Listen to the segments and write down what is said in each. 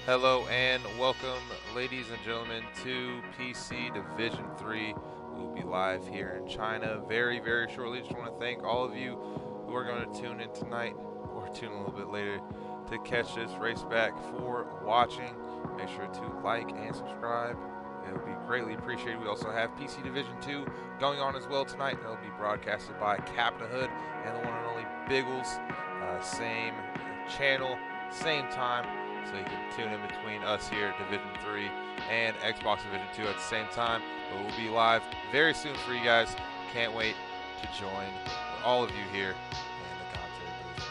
Hello and welcome, ladies and gentlemen, to PC Division 3. We will be live here in China very shortly. Just want to thank all of you who are going to tune in tonight or tune in a little bit later to catch this race back for watching. Make sure to like and subscribe. It will be greatly appreciated. We also have PC Division 2 going on as well tonight. It'll be broadcasted by Captain Hood and the one and only Biggles. Same channel, same time. So you can tune in between us here at Division 3 and Xbox Division 2 at the same time. But we'll be live very soon for you guys. Can't wait to join all of you here in the commentary booth.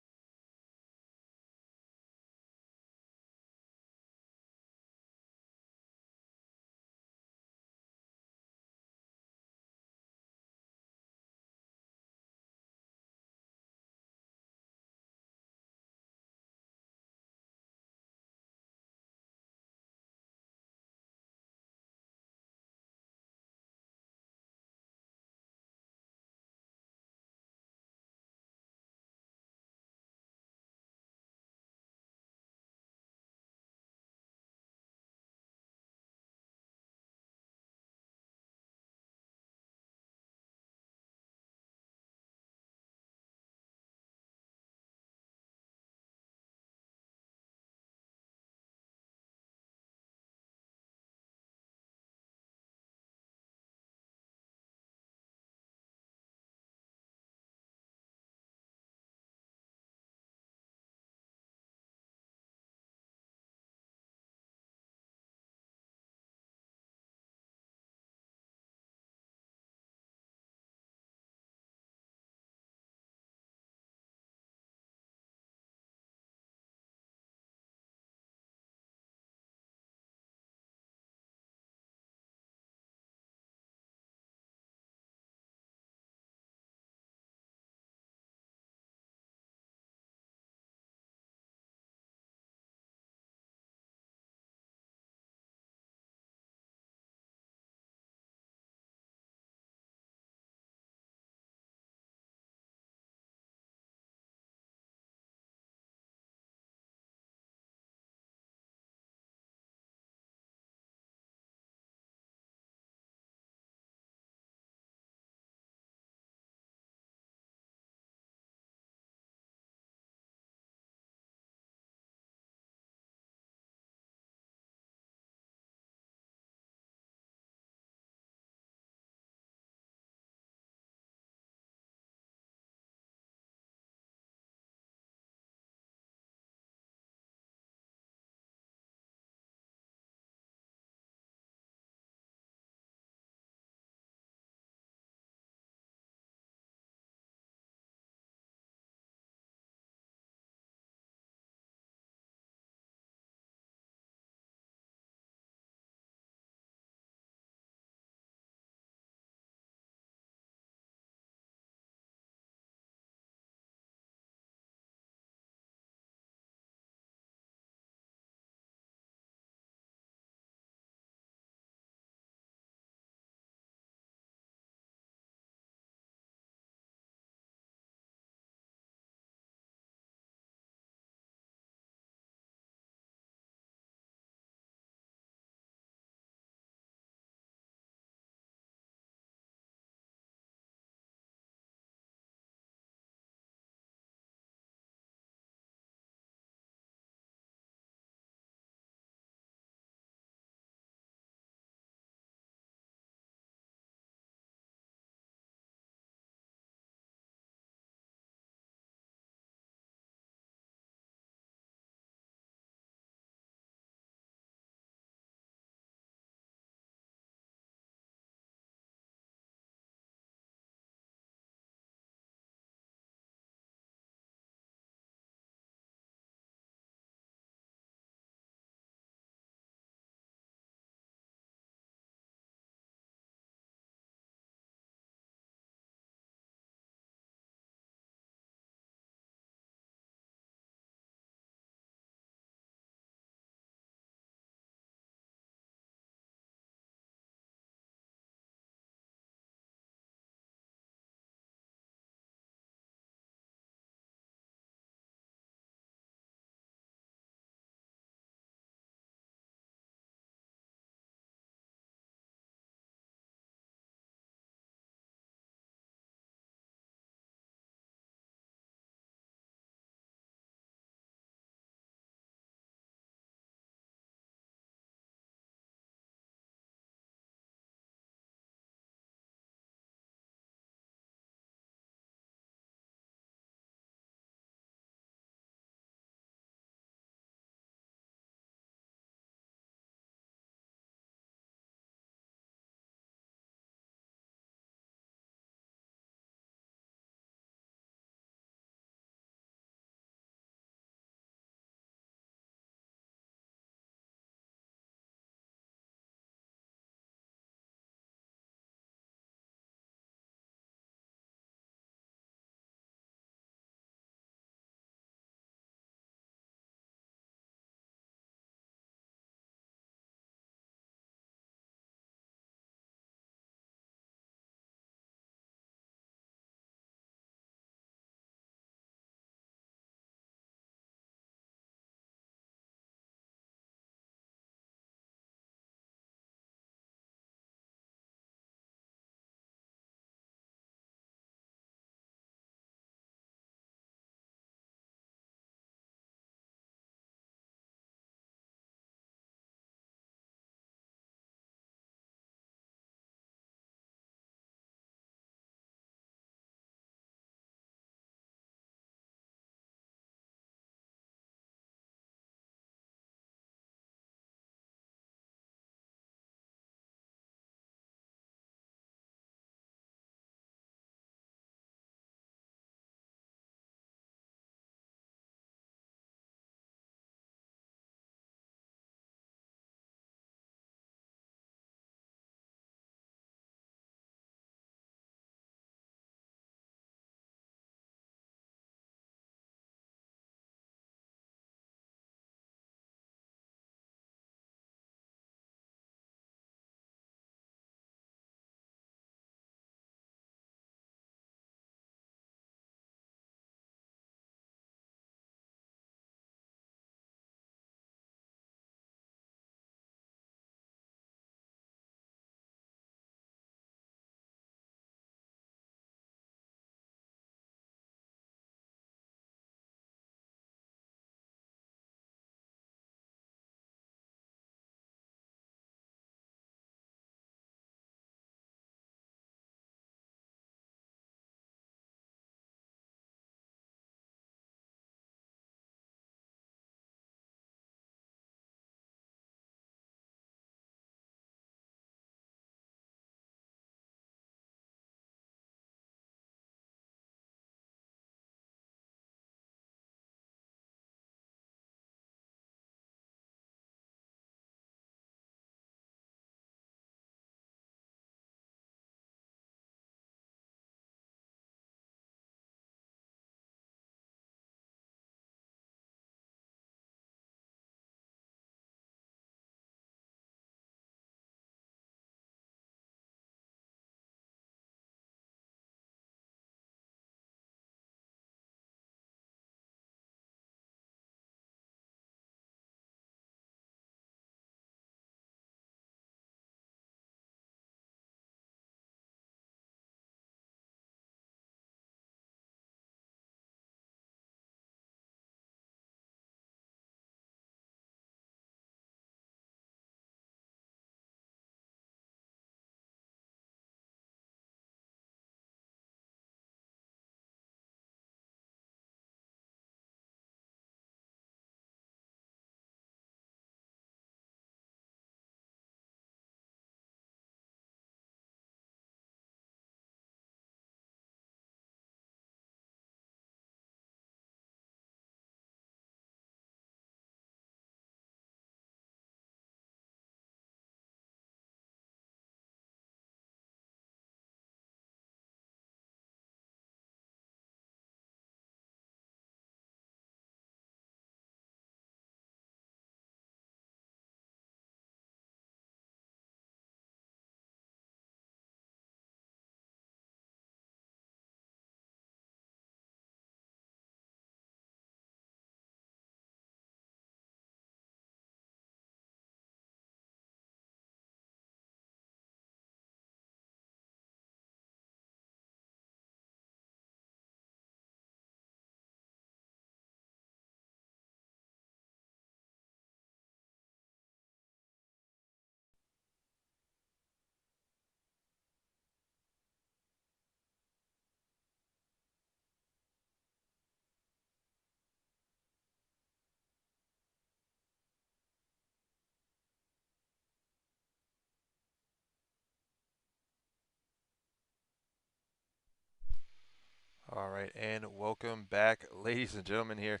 All right, and welcome back, ladies and gentlemen, here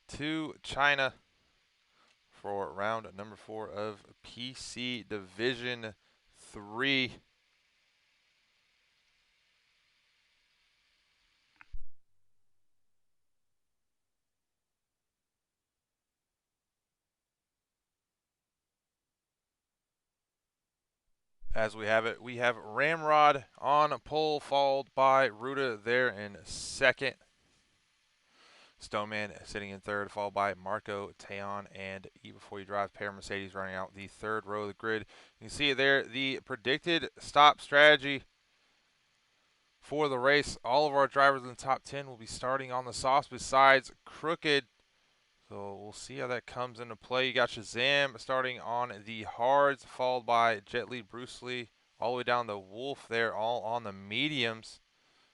to China for round number 4 of PC Division 3. As we have it, we have Ramrod on pole, followed by Ruda there in second. Stoneman sitting in third, followed by Marco, Teon, and Eat Before You Drive pair Mercedes running out the third row of the grid. You can see it there, the predicted stop strategy for the race. All of our drivers in the top 10 will be starting on the softs besides Crooked. So we'll see how that comes into play. You got Shazam starting on the hards, followed by Jet Li, Bruce Lee, all the way down to Wolf there, all on the mediums.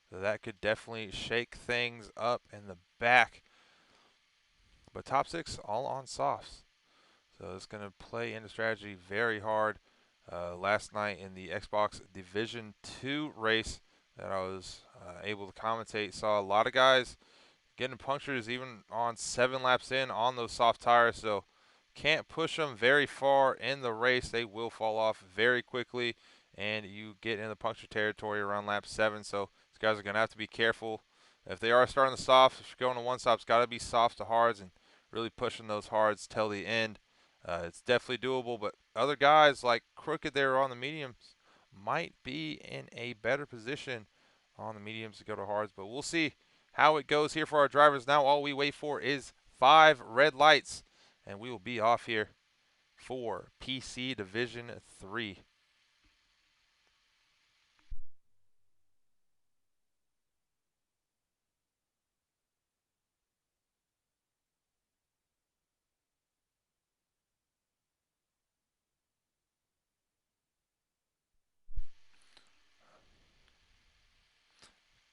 So that could definitely shake things up in the back. But top 6 all on softs. So it's going to play into strategy very hard. Last night in the Xbox Division 2 race that I was able to commentate, saw a lot of guys getting punctures even on 7 laps in on those soft tires. So can't push them very far in the race. They will fall off very quickly, and you get in the puncture territory around lap 7. So these guys are going to have to be careful. If they are starting the soft, if you're going to one stop, it's got to be soft to hards and really pushing those hards till the end. It's definitely doable, but other guys like Crooked there on the mediums might be in a better position on the mediums to go to hards, but we'll see how it goes here for our drivers. Now all we wait for is 5 red lights, and we will be off here for PC Division 3.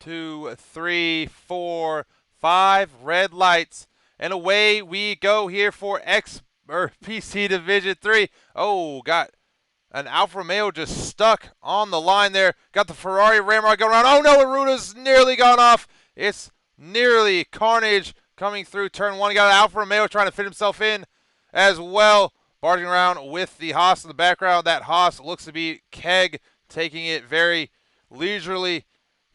Two, three, four, 5 red lights, and away we go here for PC Division 3. Oh, got an Alfa Romeo just stuck on the line there. Got the Ferrari Ramrod going around. Oh no, Aruda's nearly gone off. It's nearly carnage coming through turn 1. Got an Alfa Romeo trying to fit himself in as well. Barging around with the Haas in the background. That Haas looks to be Keg, taking it very leisurely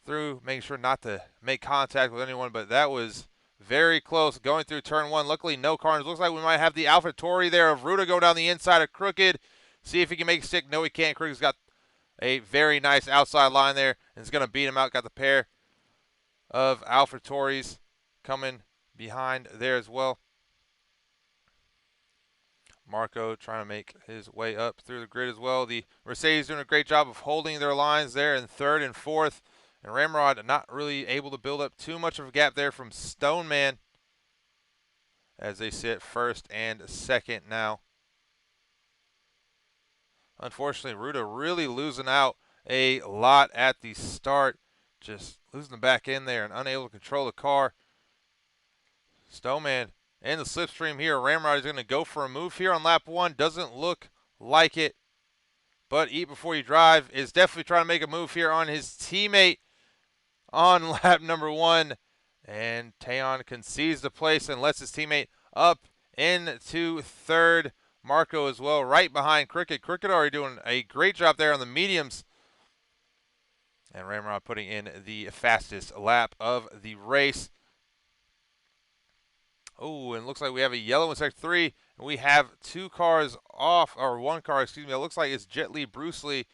through, making sure not to make contact with anyone, but that was very close going through turn 1. Luckily, no carnage. Looks like we might have the AlphaTauri there of Ruda go down the inside of Crooked. See if he can make it stick. No, he can't. Crooked's got a very nice outside line there, and is going to beat him out. Got the pair of AlphaTauris coming behind there as well. Marco trying to make his way up through the grid as well. The Mercedes doing a great job of holding their lines there in third and fourth. And Ramrod not really able to build up too much of a gap there from Stoneman as they sit first and second now. Unfortunately, Ruda really losing out a lot at the start. Just losing the back end there and unable to control the car. Stoneman in the slipstream here. Ramrod is going to go for a move here on lap 1. Doesn't look like it. But Eat Before You Drive is definitely trying to make a move here on his teammate on lap number 1. And Teon concedes the place and lets his teammate up into third. Marco as well, right behind Crooked. Crooked already doing a great job there on the mediums. And Ramrod putting in the fastest lap of the race. Oh, and it looks like we have a yellow in sector 3. And we have 2 cars off, or 1 car, excuse me. It looks like it's Jet Li, Bruce Lee,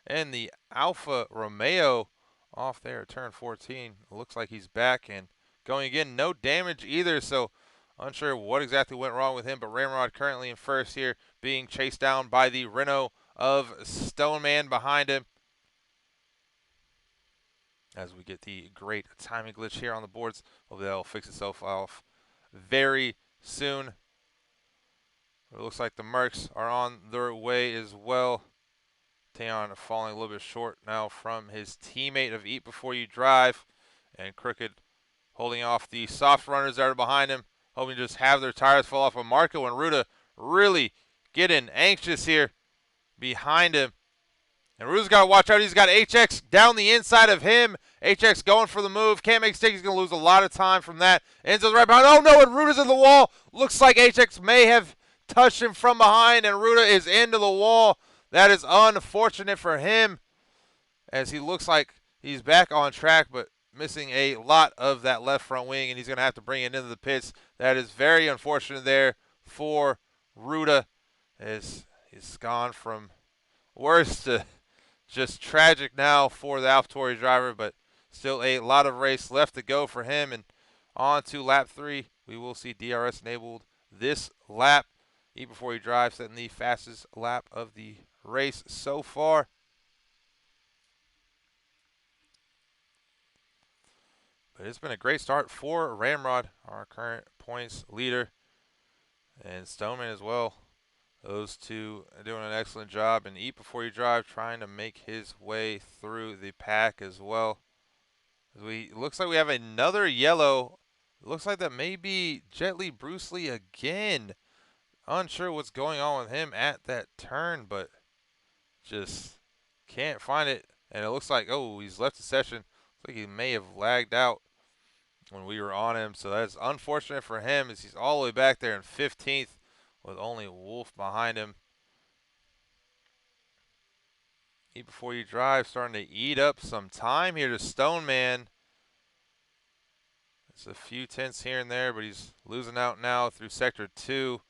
and the Alfa Romeo off there at turn 14. It looks like he's back and going again. No damage either, so unsure what exactly went wrong with him. But Ramrod currently in first here, being chased down by the Renault of Stoneman behind him. As we get the great timing glitch here on the boards. Hopefully that'll fix itself off very soon. It looks like the Mercs are on their way as well. Teon falling a little bit short now from his teammate of Eat Before You Drive. And Crooked holding off the soft runners that are behind him, hoping to just have their tires fall off. But Marco and Ruda really getting anxious here behind him. And Ruta's got to watch out. He's got HX down the inside of him. HX going for the move. Can't make stick. He's going to lose a lot of time from that. Enzo's right behind. Oh, no, and Ruta's in the wall. Looks like HX may have touched him from behind, and Ruta is into the wall. That is unfortunate for him, as he looks like he's back on track, but missing a lot of that left front wing, and he's going to have to bring it into the pits. That is very unfortunate there for Ruta, as he's gone from worse to just tragic now for the AlphaTauri driver, but still a lot of race left to go for him. And on to lap 3, we will see DRS enabled this lap. Eat before you drive, setting the fastest lap of the race so far. But it's been a great start for Ramrod, our current points leader, and Stoneman as well. Those two are doing an excellent job. And Eat Before You Drive trying to make his way through the pack as well. Looks like we have another yellow. Looks like that may be Jet Li Bruce Lee again. Unsure what's going on with him at that turn, but just can't find it. And it looks like, oh, he's left the session. Looks like he may have lagged out when we were on him. So that's unfortunate for him, as he's all the way back there in 15th with only Wolf behind him. Eat Before You Drive starting to eat up some time here to Stoneman. It's a few tenths here and there, but he's losing out now through Sector 2.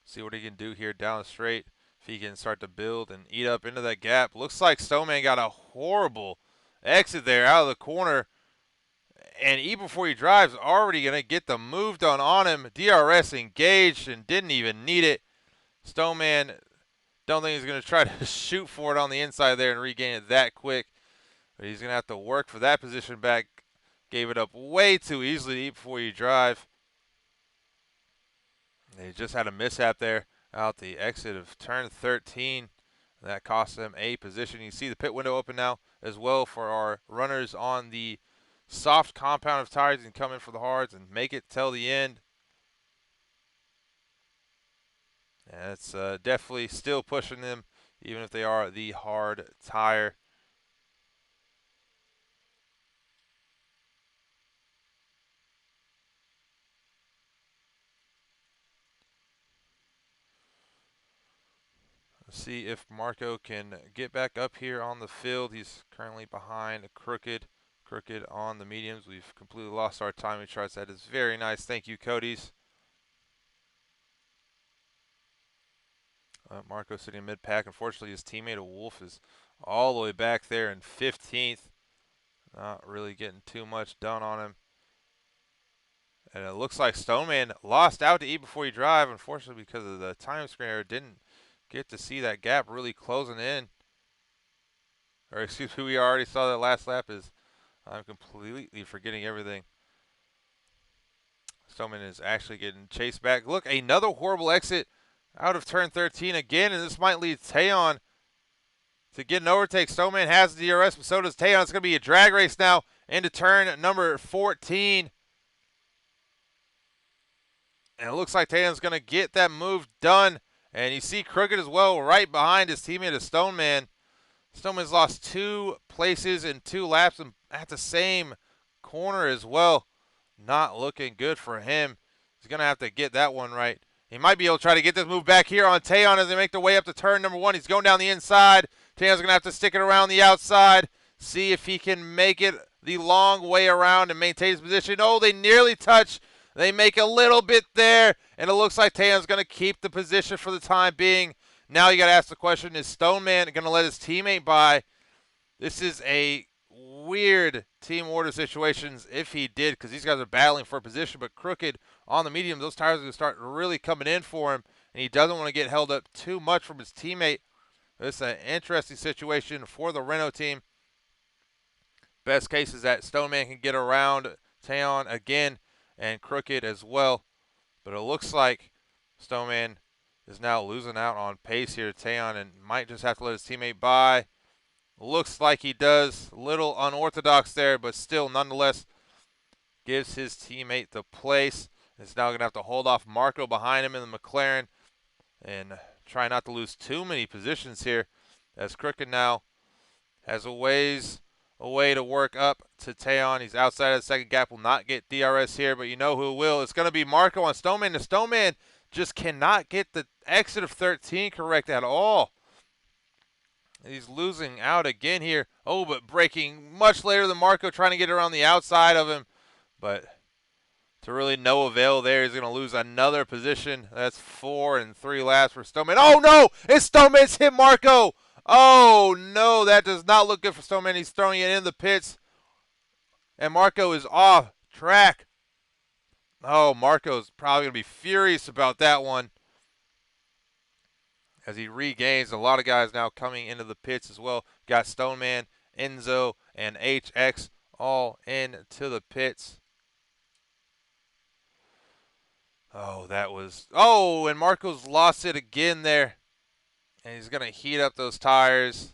See what he can do here down the straight. If he can start to build and eat up into that gap. Looks like Stoneman got a horrible exit there out of the corner. And Eat Before You Drive's already going to get the move done on him. DRS engaged and didn't even need it. Stoneman, don't think he's going to try to shoot for it on the inside there and regain it that quick. But he's going to have to work for that position back. Gave it up way too easily to Eat Before You Drive. They just had a mishap there out the exit of turn 13. That cost them a position. You see the pit window open now as well for our runners on the soft compound of tires. You can come in for the hards and make it till the end. And it's definitely still pushing them, even if they are the hard tire. Let's see if Marco can get back up here on the field. He's currently behind Crooked on the mediums. We've completely lost our timing charts. That is very nice. Thank you, Cody's. Marco sitting mid-pack. Unfortunately, his teammate Wolf is all the way back there in 15th. Not really getting too much done on him. And it looks like Stoneman lost out to Eat Before You Drive, unfortunately, because of the time screen error. Didn't get to see that gap really closing in. Or excuse me, we already saw that last lap. I'm completely forgetting everything. Stoneman is actually getting chased back. Look, another horrible exit out of turn 13 again, and this might lead Taeyon to get an overtake. Stoneman has the DRS, but so does Taeyon. It's going to be a drag race now into turn number 14. And it looks like Taeyon's going to get that move done. And you see Crooked as well right behind his teammate of Stoneman. Stoneman's lost 2 places in 2 laps and at the same corner as well. Not looking good for him. He's going to have to get that one right. He might be able to try to get this move back here on Taeyon as they make their way up to turn number 1. He's going down the inside. Taeyon's going to have to stick it around the outside. See if he can make it the long way around and maintain his position. Oh, they nearly touch. They make a little bit there, and it looks like Taeyeon's going to keep the position for the time being. Now you got to ask the question, is Stoneman going to let his teammate by? This is a weird team order situations if he did, because these guys are battling for a position, but Crooked on the medium, those tires are going to start really coming in for him, and he doesn't want to get held up too much from his teammate. This is an interesting situation for the Renault team. Best case is that Stoneman can get around Taeyon again, and Crooked as well. But it looks like Stoneman is now losing out on pace here to Taeyon and might just have to let his teammate by. Looks like he does. A little unorthodox there, but still nonetheless gives his teammate the place. It's now going to have to hold off Marco behind him in the McLaren and try not to lose too many positions here, as Crooked now has a way to work up to Taeyon. He's outside of the second gap, will not get DRS here, but you know who will. It's going to be Marco on Stoneman. The Stoneman just cannot get the exit of 13 correct at all. He's losing out again here. Oh, but braking much later than Marco, trying to get around the outside of him. But to really no avail there. He's going to lose another position. That's 4 and 3 laps for Stoneman. Oh, no! It's Stoneman's hit Marco! Oh, no, that does not look good for Stoneman. He's throwing it in the pits. And Marco is off track. Oh, Marco's probably going to be furious about that one, as he regains. A lot of guys now coming into the pits as well. Got Stoneman, Enzo, and HX all into the pits. Oh, that was... Oh, and Marco's lost it again there. And he's going to heat up those tires.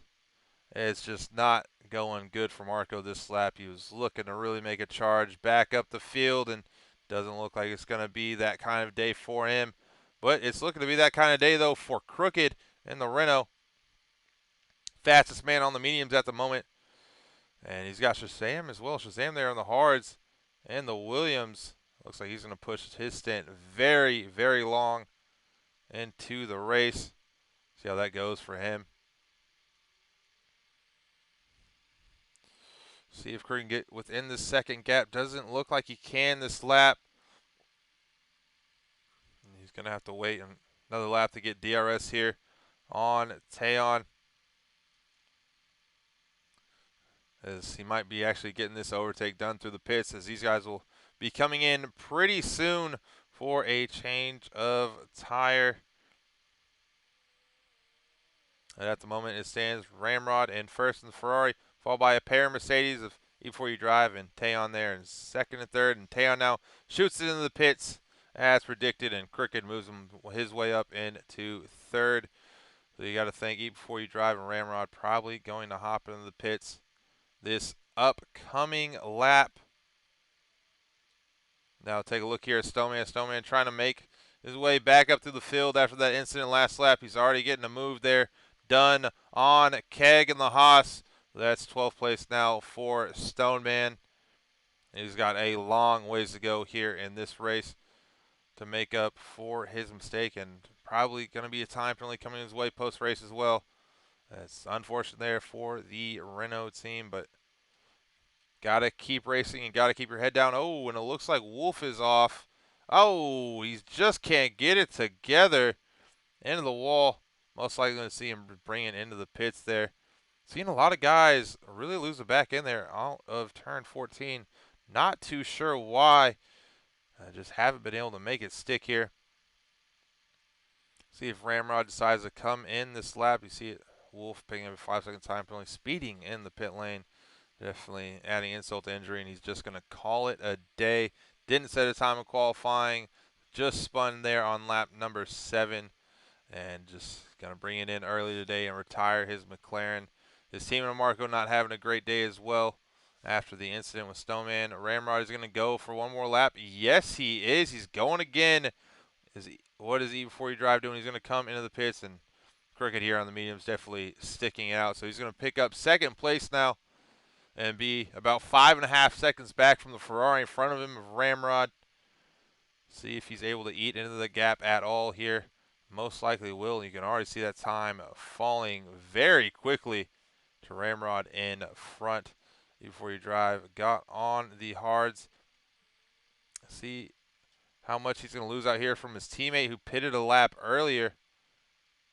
It's just not going good for Marco this lap. He was looking to really make a charge back up the field, and doesn't look like it's going to be that kind of day for him. But it's looking to be that kind of day, though, for Crooked in the Renault. Fastest man on the mediums at the moment. And he's got Shazam as well. Shazam there on the hards. And the Williams. Looks like he's going to push his stint very, very long into the race. See how that goes for him. See if Crew can get within the second gap. Doesn't look like he can this lap. He's going to have to wait another lap to get DRS here on Taeyon, as he might be actually getting this overtake done through the pits, as these guys will be coming in pretty soon for a change of tire. And at the moment it stands Ramrod in first in the Ferrari, followed by a pair of Mercedes of Before You Drive and Taeyon there in second and third. And Taeyon now shoots it into the pits as predicted, and Crooked moves him his way up into third. So you got to think Before You Drive and Ramrod probably going to hop into the pits this upcoming lap. Now take a look here at Stoneman. Stoneman trying to make his way back up to the field after that incident last lap. He's already getting a move there done on Keg and the Haas. That's 12th place now for Stoneman. He's got a long ways to go here in this race to make up for his mistake, and probably going to be a time penalty coming his way post-race as well. That's unfortunate there for the Renault team, but got to keep racing and got to keep your head down. Oh, and it looks like Wolf is off. Oh, he just can't get it together. Into the wall. Most likely going to see him bring it into the pits there. Seeing a lot of guys really lose the back end there out of turn 14. Not too sure why. I just haven't been able to make it stick here. See if Ramrod decides to come in this lap. You see it, Wolf picking up a 5-second time penalty, speeding in the pit lane. Definitely adding insult to injury, and he's just going to call it a day. Didn't set a time of qualifying. Just spun there on lap number 7. And just going to bring it in early today and retire his McLaren. His team and Marco not having a great day as well after the incident with Stoneman. Ramrod is going to go for one more lap. Yes, he is. He's going again. What is he Before You Drive doing? He's going to come into the pits, and Crooked here on the mediums definitely sticking it out. So he's going to pick up second place now and be about 5.5 seconds back from the Ferrari in front of him of Ramrod. See if he's able to eat into the gap at all here. Most likely will. You can already see that time falling very quickly to Ramrod in front. Before You Drive got on the hards. See how much he's going to lose out here from his teammate who pitted a lap earlier.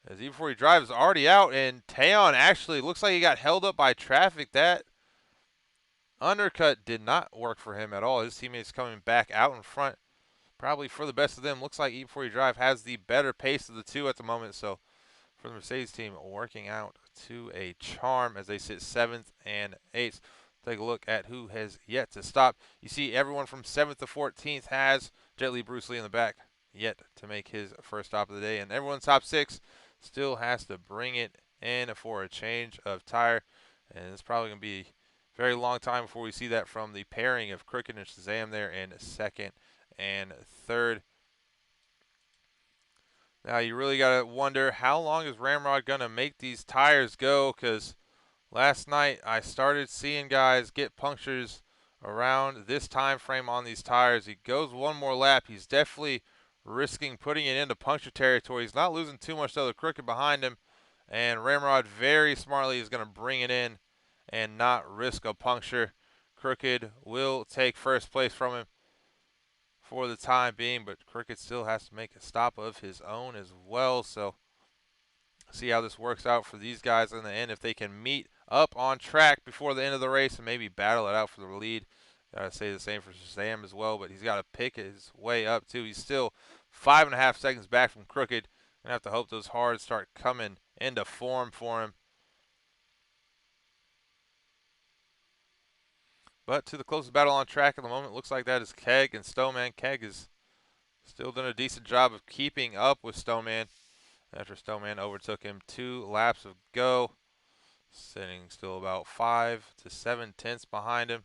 As Before You Drive is already out, and Taeyon actually looks like he got held up by traffic. That undercut did not work for him at all. His teammate's coming back out in front. Probably for the best of them. Looks like Before You Drive has the better pace of the two at the moment. So for the Mercedes team, working out to a charm as they sit 7th and 8th. Take a look at who has yet to stop. You see everyone from 7th to 14th has Jet Li Bruce Lee in the back yet to make his first stop of the day. And everyone top 6 still has to bring it in for a change of tire. And it's probably going to be a very long time before we see that from the pairing of Crooked and Shazam there in second and third. Now you really got to wonder how long is Ramrod going to make these tires go, because last night I started seeing guys get punctures around this time frame on these tires. He goes one more lap. He's definitely risking putting it into puncture territory. He's not losing too much to the Crooked behind him. And Ramrod very smartly is going to bring it in and not risk a puncture. Crooked will take first place from him for the time being, but Crooked still has to make a stop of his own as well. So see how this works out for these guys in the end. If they can meet up on track before the end of the race and maybe battle it out for the lead. Gotta say the same for Shazam as well, but he's got to pick his way up too. He's still 5.5 seconds back from Crooked. Gonna have to hope those hards start coming into form for him. But to the closest battle on track at the moment, looks like that is Keg and Stoneman. Keg is still doing a decent job of keeping up with Stoneman after Stoneman overtook him 2 laps of go, sitting still about 5 to 7 tenths behind him.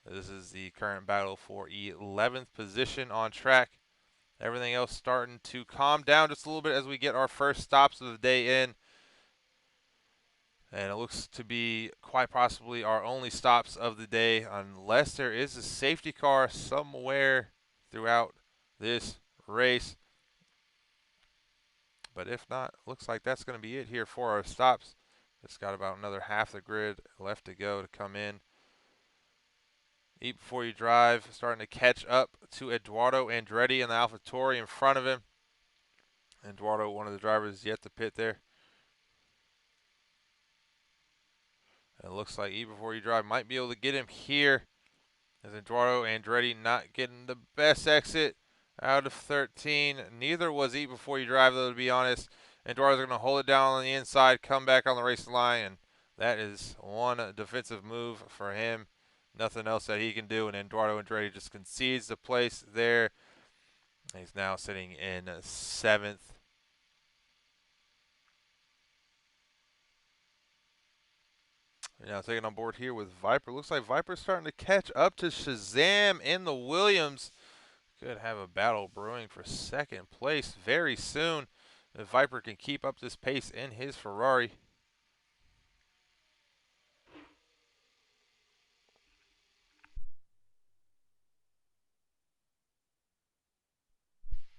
This is the current battle for 11th position on track. Everything else starting to calm down just a little bit as we get our first stops of the day in. And it looks to be quite possibly our only stops of the day, unless there is a safety car somewhere throughout this race. But if not, looks like that's going to be it here for our stops. It's got about another half the grid left to go to come in. Eat Before You Drive starting to catch up to Eduardo Andretti in the AlphaTauri in front of him. Eduardo, one of the drivers yet to pit there. It looks like Eat Before You Drive might be able to get him here, as Eduardo Andretti not getting the best exit out of 13. Neither was Eat Before You Drive, though, to be honest. Eduardo's going to hold it down on the inside, come back on the racing line, and that is one defensive move for him. Nothing else that he can do, and Eduardo Andretti just concedes the place there. He's now sitting in 7th. Now taking on board here with Viper. Looks like Viper's starting to catch up to Shazam in the Williams. Could have a battle brewing for second place very soon if Viper can keep up this pace in his Ferrari.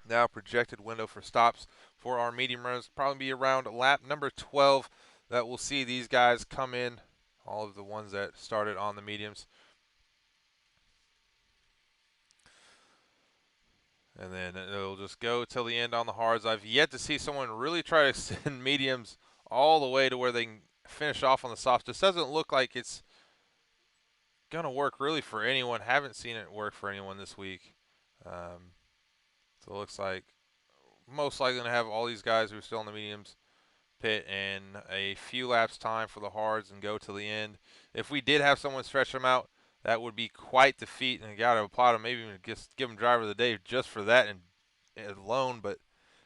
Now projected window for stops for our medium runners probably be around lap number 12 that we'll see these guys come in, all of the ones that started on the mediums. And then it'll just go till the end on the hards. I've yet to see someone really try to extend mediums all the way to where they can finish off on the softs. This doesn't look like it's going to work really for anyone. Haven't seen it work for anyone this week. So it looks like most likely going to have all these guys who are still in the mediums pit in a few laps time for the hards and go to the end. If we did have someone stretch them out, that would be quite the feat, and you got to applaud them. Maybe even just give them driver of the day just for that and alone. But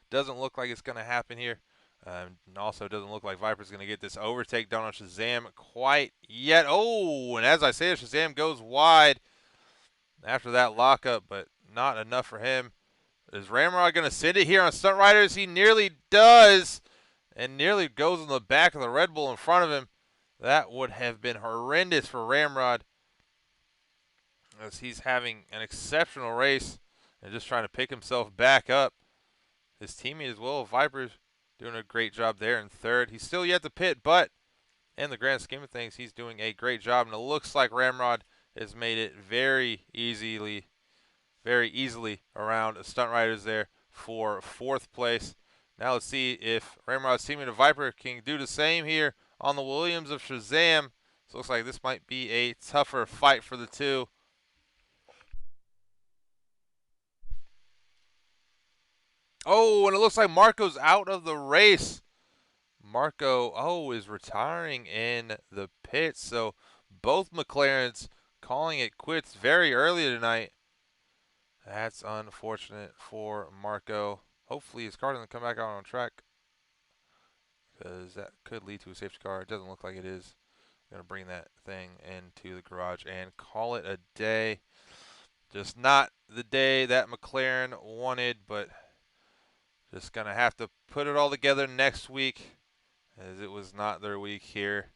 doesn't look like it's going to happen here. And also doesn't look like Viper's going to get this overtake done on Shazam quite yet. Oh, and as I say, Shazam goes wide after that lockup, but not enough for him. Is Ramrod going to send it here on Stunt Riders? He nearly does, and nearly goes in the back of the Red Bull in front of him. That would have been horrendous for Ramrod, as he's having an exceptional race and just trying to pick himself back up. His teammate as well, Viper's doing a great job there in third. He's still yet to pit, but in the grand scheme of things, he's doing a great job. And it looks like Ramrod has made it very easily around Stunt Riders there for fourth place. Now let's see if Ramrod's teammate of Viper can do the same here on the Williams of Shazam. So it looks like this might be a tougher fight for the two. Oh, and it looks like Marco's out of the race. Marco, is retiring in the pits. So both McLarens calling it quits very early tonight. That's unfortunate for Marco. Hopefully his car doesn't come back out on track, because that could lead to a safety car. It doesn't look like it is. Going to bring that thing into the garage and call it a day. Just not the day that McLaren wanted, but Just going to have to put it all together next week, as it was not their week here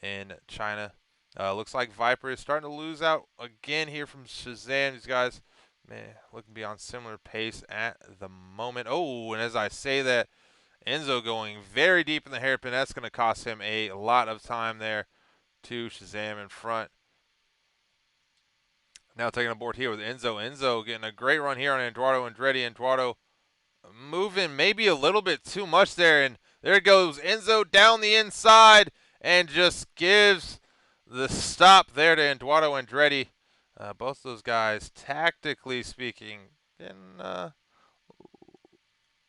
in China. Looks like Viper is starting to lose out again here from Shazam. These guys, man, looking to be on similar pace at the moment. Oh, and as I say that, Enzo going very deep in the hairpin. That's going to cost him a lot of time there to Shazam in front. Now taking a board here with Enzo. Enzo getting a great run here on Eduardo Andretti. Eduardo moving maybe a little bit too much there. And there goes Enzo down the inside and just gives the stop there to Eduardo Andretti. Both those guys, tactically speaking, getting a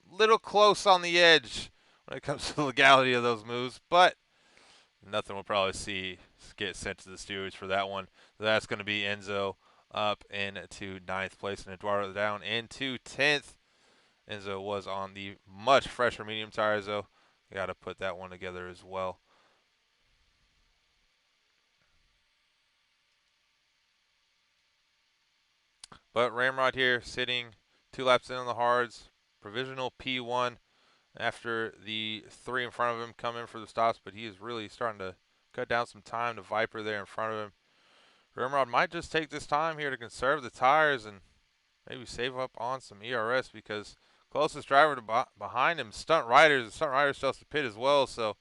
little close on the edge when it comes to the legality of those moves. But nothing we'll probably see get sent to the stewards for that one. That's going to be Enzo up into 9th place and Eduardo down into 10th. Enzo was on the much fresher medium tires, though. Got to put that one together as well. But Ramrod here sitting 2 laps in on the hards. Provisional P1 after the 3 in front of him come in for the stops, but he is really starting to cut down some time to Viper there in front of him. Ramrod might just take this time here to conserve the tires and maybe save up on some ERS, because closest driver to behind him, Stunt Riders. Stunt Riders still has to pit as well, so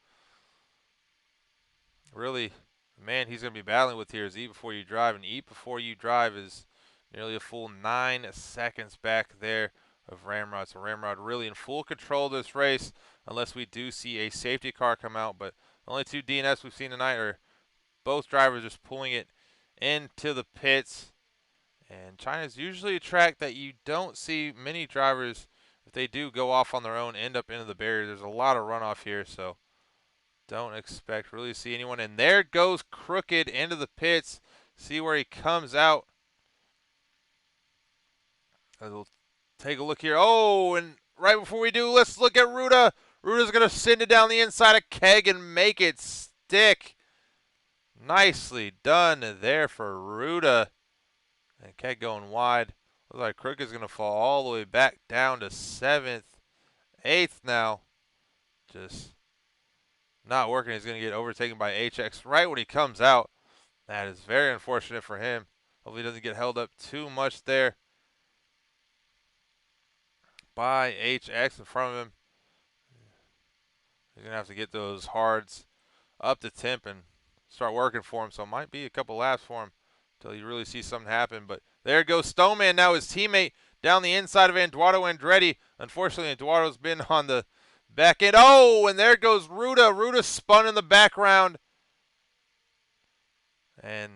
really, the man he's going to be battling with here is Eat Before You Drive, and Eat Before You Drive is nearly a full 9 seconds back there of Ramrod. So Ramrod really in full control of this race, unless we do see a safety car come out. But the only 2 DNFs we've seen tonight are both drivers just pulling it into the pits. And China's usually a track that you don't see many drivers, if they do go off on their own, end up into the barrier. There's a lot of runoff here, so don't expect really to see anyone. And there goes Crooked into the pits. See where he comes out. We'll take a look here. Oh, and right before we do, let's look at Ruda. Ruda's going to send it down the inside of Keg and make it stick. Nicely done there for Ruda. And Keg going wide. Looks like Crooked is going to fall all the way back down to 7th, 8th now. Just not working. He's going to get overtaken by HX right when he comes out. That is very unfortunate for him. Hopefully he doesn't get held up too much there by HX in front of him. He's going to have to get those hards up to temp and start working for him. So it might be a couple laps for him until you really see something happen. But there goes Stoneman, now his teammate down the inside of Eduardo Andretti. Unfortunately, Eduardo's been on the back end. Oh, and there goes Ruda. Ruda spun in the background. And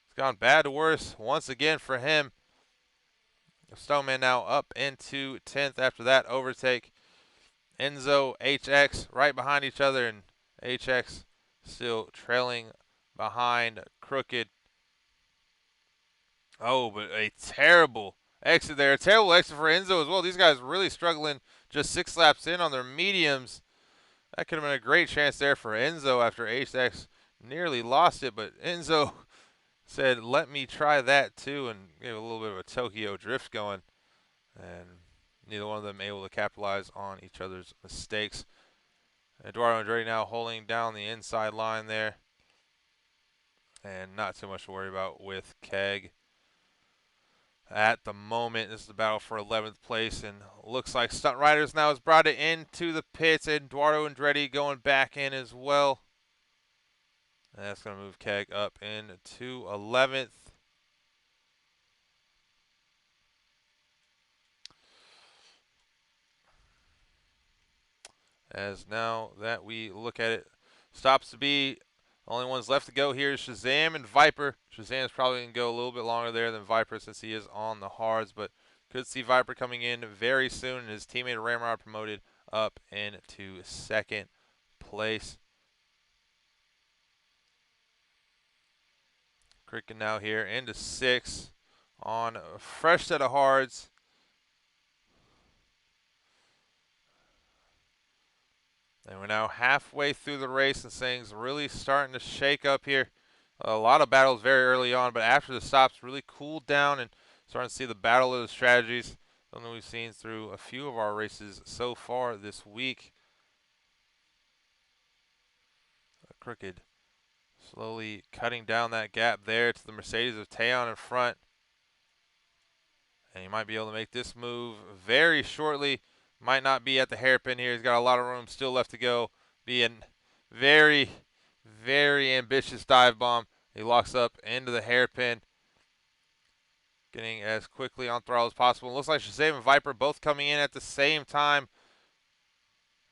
it's gone bad to worse once again for him. Stoneman now up into 10th after that overtake. Enzo, HX right behind each other, and HX still trailing behind Crooked. Oh, but a terrible exit there. A terrible exit for Enzo as well. These guys really struggling just 6 laps in on their mediums. That could have been a great chance there for Enzo after HX nearly lost it, but Enzo said, let me try that too, and gave a little bit of a Tokyo drift going. And neither one of them able to capitalize on each other's mistakes. Eduardo Andretti now holding down the inside line there. And not too much to worry about with Keg. At the moment, this is the battle for 11th place, and looks like Stunt Riders now has brought it into the pits. Eduardo Andretti going back in as well. And that's going to move Keg up into 11th. As now that we look at it, stops to be the only ones left to go here is Shazam and Viper. Shazam's probably going to go a little bit longer there than Viper since he is on the hards, but could see Viper coming in very soon, and his teammate Ramrod promoted up into 2nd place. Cricket now here into 6th on a fresh set of hards. And we're now halfway through the race, and things really starting to shake up here. A lot of battles very early on, but after the stops really cooled down and starting to see the battle of the strategies. Something we've seen through a few of our races so far this week. Crooked slowly cutting down that gap there to the Mercedes of Taeyon in front. And he might be able to make this move very shortly. Might not be at the hairpin here. He's got a lot of room still left to go. Being very, very ambitious dive bomb. He locks up into the hairpin. Getting as quickly on throttle as possible. It looks like Shazam and Viper both coming in at the same time.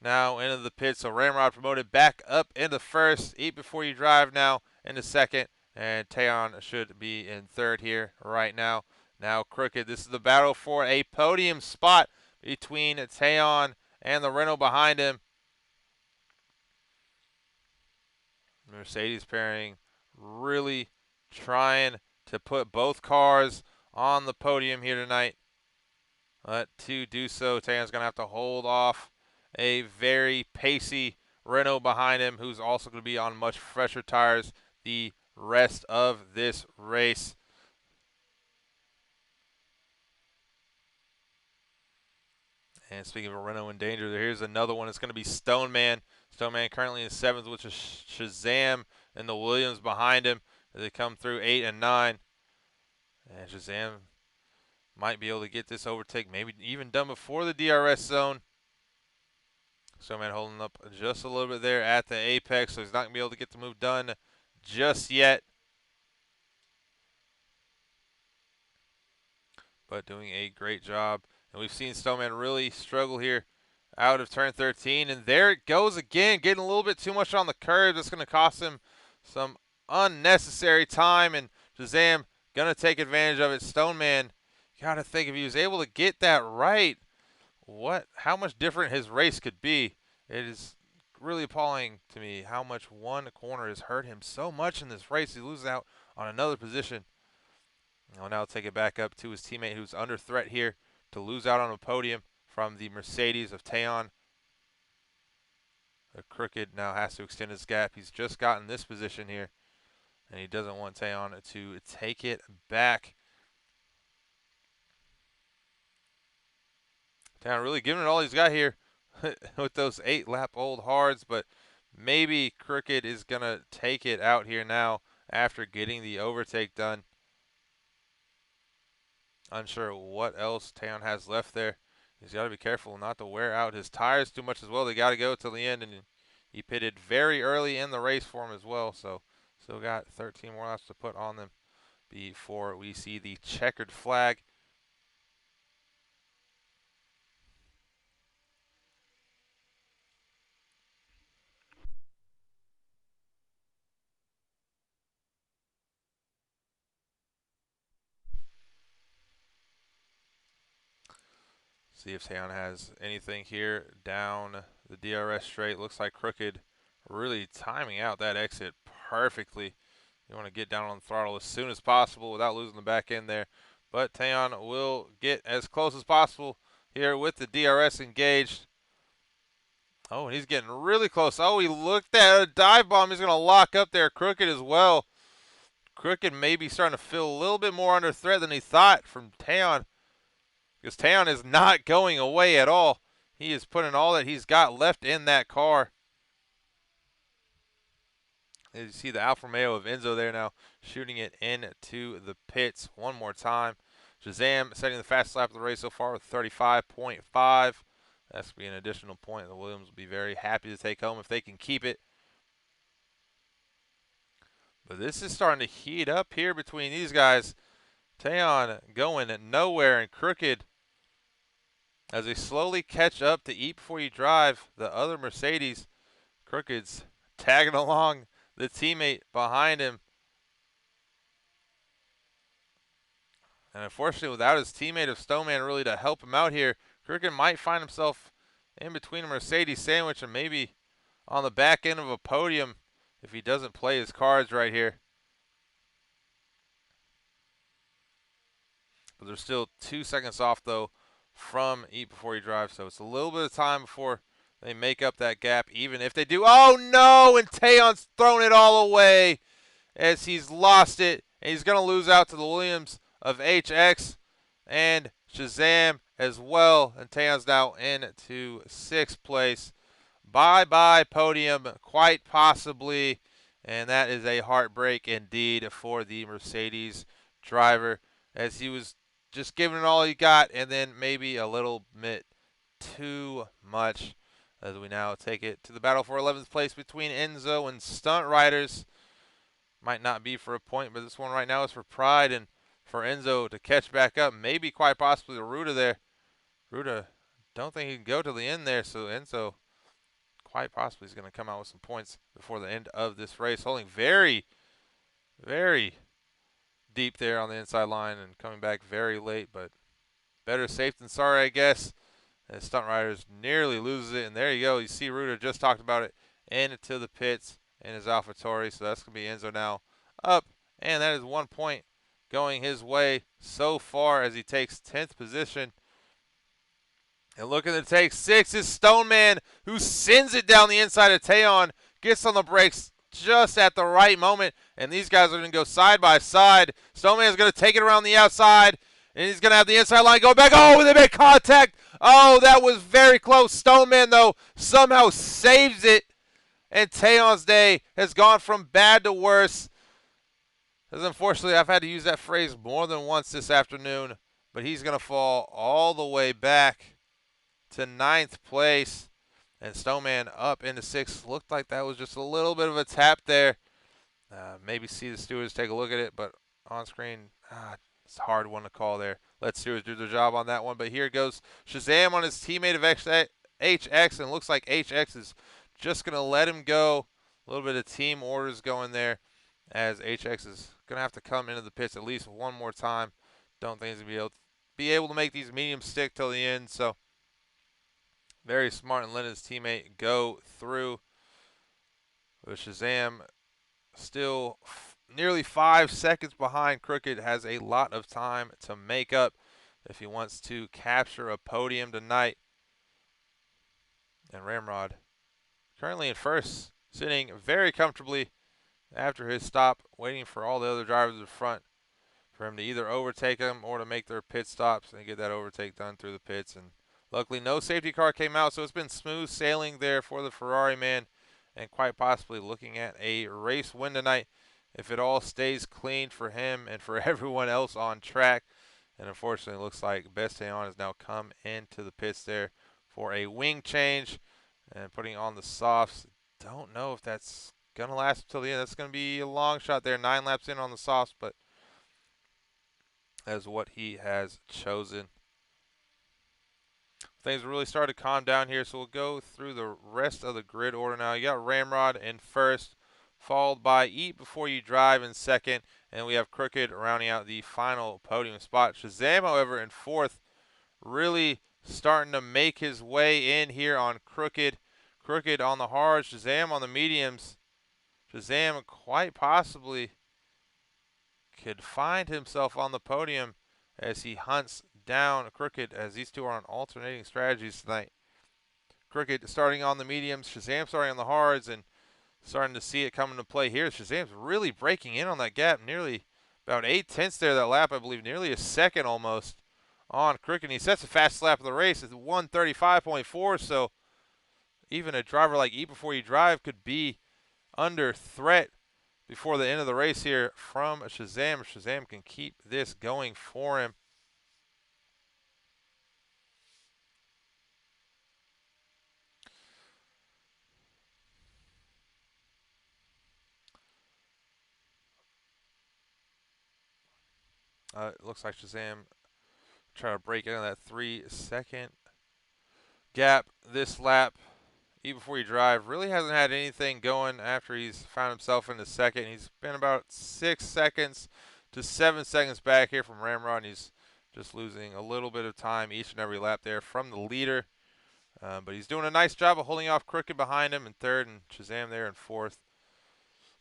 Now into the pit. So Ramrod promoted back up into first. Eat before you drive now into second. And Taeyon should be in third here right now. Now Crooked. This is the battle for a podium spot between Taeyon and the Renault behind him. Mercedes pairing really trying to put both cars on the podium here tonight. But to do so, Taeyeon's going to have to hold off a very pacey Renault behind him, who's also going to be on much fresher tires the rest of this race. And speaking of a Renault in danger, here's another one. It's going to be Stoneman. Stoneman currently in 7th, which is Shazam and the Williams behind him as they come through 8 and 9. And Shazam might be able to get this overtake, maybe even done before the DRS zone. Stoneman holding up just a little bit there at the apex, so he's not going to be able to get the move done just yet. But doing a great job. And we've seen Stoneman really struggle here out of turn 13. And there it goes again, getting a little bit too much on the curve. That's going to cost him some unnecessary time. And Shazam going to take advantage of it. Stoneman, got to think if he was able to get that right, how much different his race could be. It is really appalling to me how much one corner has hurt him so much in this race. He loses out on another position. He'll now take it back up to his teammate who's under threat here to lose out on a podium from the Mercedes of Taeyon. The Crooked now has to extend his gap. He's just gotten this position here, and he doesn't want Taeyon to take it back. Taeyon really giving it all he's got here with those 8-lap-old hards, but maybe Crooked is going to take it out here now after getting the overtake done. Unsure what else Taeyon has left there. He's got to be careful not to wear out his tires too much as well. They got to go till the end, and he pitted very early in the race for him as well. So still got 13 more laps to put on them before we see the checkered flag. See if Taeyon has anything here down the DRS straight. Looks like Crooked really timing out that exit perfectly. You want to get down on the throttle as soon as possible without losing the back end there. But Taeyon will get as close as possible here with the DRS engaged. Oh, and he's getting really close. Oh, he looked at a dive bomb. He's going to lock up there. Crooked as well. Crooked may be starting to feel a little bit more under threat than he thought from Taeyon, because Taeyon is not going away at all. He is putting all that he's got left in that car. As you see the Alfa Romeo of Enzo there now, shooting it into the pits one more time. Shazam setting the fastest lap of the race so far with 35.5. That's going to be an additional point the Williams will be very happy to take home if they can keep it. But this is starting to heat up here between these guys. Taeyon going nowhere, and Crooked, as they slowly catch up to Eat Before You Drive, the other Mercedes. Crooked's tagging along the teammate behind him. And unfortunately, without his teammate of Stoneman really to help him out here, Crooked might find himself in between a Mercedes sandwich and maybe on the back end of a podium if he doesn't play his cards right here. But they're still 2 seconds off, though, from Eat Before You Drive, so it's a little bit of time before they make up that gap, even if they do. Oh, no, and Taeyon's thrown it all away as he's lost it, and he's going to lose out to the Williams of HX and Shazam as well. And Taeyeon's now into 6th place. Bye-bye podium, quite possibly. And that is a heartbreak indeed for the Mercedes driver, as he was just giving it all he got, and then maybe a little bit too much. As we now take it to the battle for 11th place between Enzo and Stunt Riders. Might not be for a point, but this one right now is for pride and for Enzo to catch back up. Maybe quite possibly to Ruta there. Ruta, don't think he can go to the end there, so Enzo quite possibly is going to come out with some points before the end of this race. Holding very, very deep there on the inside line and coming back very late, but better safe than sorry, I guess. And Stunt Riders nearly loses it, and there you go. You see Ruta just talked about it, into the pits in his AlphaTauri, so that's going to be Enzo now up, and that is 1 point going his way so far as he takes 10th position. And looking to take 6 is Stoneman, who sends it down the inside of Taeyeon, gets on the brakes just at the right moment, and these guys are going to go side by side. Stoneman is going to take it around the outside, and he's going to have the inside line go back. Oh, they make contact. Oh, that was very close. Stoneman, though, somehow saves it, and Taeyeon's day has gone from bad to worse. Because unfortunately, I've had to use that phrase more than once this afternoon, but he's going to fall all the way back to 9th place. And Stoneman up into 6th. Looked like that was just a little bit of a tap there. Maybe see the stewards take a look at it, but on screen, it's a hard one to call there. Let stewards do their job on that one. But here goes Shazam on his teammate of HX, and it looks like HX is just going to let him go. A little bit of team orders going there, as HX is going to have to come into the pits at least one more time. Don't think he's going to be able to make these mediums stick till the end, so very smart and letting his teammate go through. With Shazam still nearly 5 seconds behind Crooked, has a lot of time to make up if he wants to capture a podium tonight. And Ramrod currently in 1st, sitting very comfortably after his stop, waiting for all the other drivers in front for him to either overtake him or to make their pit stops and get that overtake done through the pits. And luckily, no safety car came out, so it's been smooth sailing there for the Ferrari man, and quite possibly looking at a race win tonight if it all stays clean for him and for everyone else on track. And unfortunately, it looks like Bestaillon has now come into the pits there for a wing change and putting on the softs. Don't know if that's going to last until the end. That's going to be a long shot there. 9 laps in on the softs, but that's what he has chosen. Things really started to calm down here, so we'll go through the rest of the grid order now. You got Ramrod in 1st, followed by Eat Before You Drive in 2nd, and we have Crooked rounding out the final podium spot. Shazam, however, in 4th, really starting to make his way in here on Crooked. Crooked on the hards, Shazam on the mediums. Shazam quite possibly could find himself on the podium as he hunts down Crooked, as these two are on alternating strategies tonight. Crooked starting on the mediums, Shazam starting on the hards, and starting to see it come into play here. Shazam's really breaking in on that gap, nearly about 8/10 there that lap, I believe, nearly a second almost on Crooked. He sets the fastest lap of the race at 1:35.4, so even a driver like Eat Before You Drive could be under threat before the end of the race here from Shazam. Shazam can keep this going for him. It looks like Shazam trying to break into that 3-second gap this lap. Even Before You Drive really hasn't had anything going after he's found himself in the second. He's been about 6 seconds to 7 seconds back here from Ramrod, and he's just losing a little bit of time each and every lap there from the leader. But he's doing a nice job of holding off Crooked behind him in 3rd and Shazam there in 4th.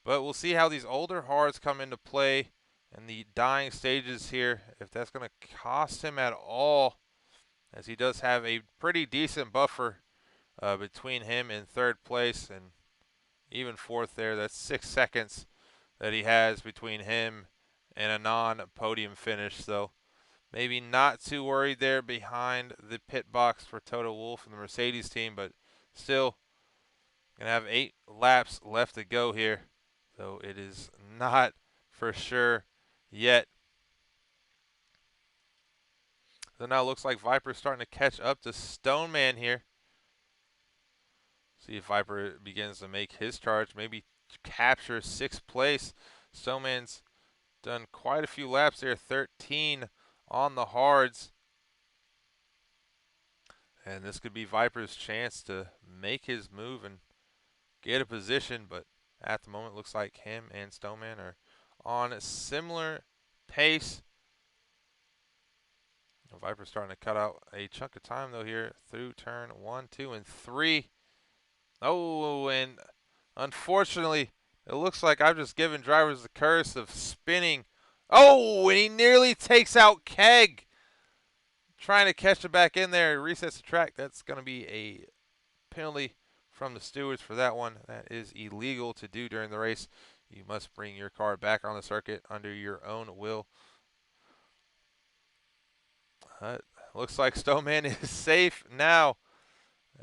But we'll see how these older hards come into play in the dying stages here, if that's going to cost him at all, as he does have a pretty decent buffer between him in 3rd place and even 4th there. That's 6 seconds that he has between him and a non-podium finish. So maybe not too worried there behind the pit box for Toto Wolff and the Mercedes team, but still gonna have 8 laps left to go here. So it is not for sure yet. So now it looks like Viper's starting to catch up to Stoneman here. See if Viper begins to make his charge, maybe capture 6th place. Stoneman's done quite a few laps there, 13 on the hards. And this could be Viper's chance to make his move and get a position, but at the moment looks like him and Stoneman are on a similar pace. Viper's starting to cut out a chunk of time though here through turn 1, 2, and 3. Oh, and unfortunately, it looks like I've just given drivers the curse of spinning. Oh, and he nearly takes out Keg. Trying to catch it back in there, resets the track. That's going to be a penalty from the stewards for that one. That is illegal to do during the race. You must bring your car back on the circuit under your own will. Looks like Stoneman is safe now,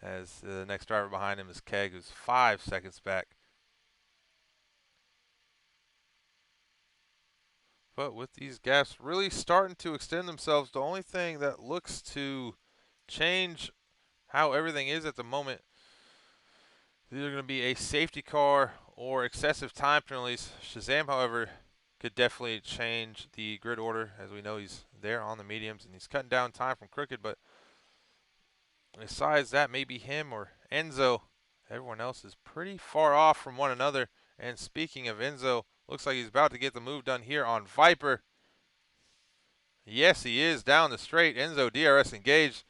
as the next driver behind him is Keg, who's 5 seconds back. But with these gaps really starting to extend themselves, the only thing that looks to change how everything is at the moment is either going to be a safety car or excessive time penalties. Shazam, however, could definitely change the grid order. As we know, he's there on the mediums and he's cutting down time from Crooked, but besides that, maybe him or Enzo. Everyone else is pretty far off from one another. And speaking of Enzo, looks like he's about to get the move done here on Viper. Yes, he is down the straight. Enzo DRS engaged.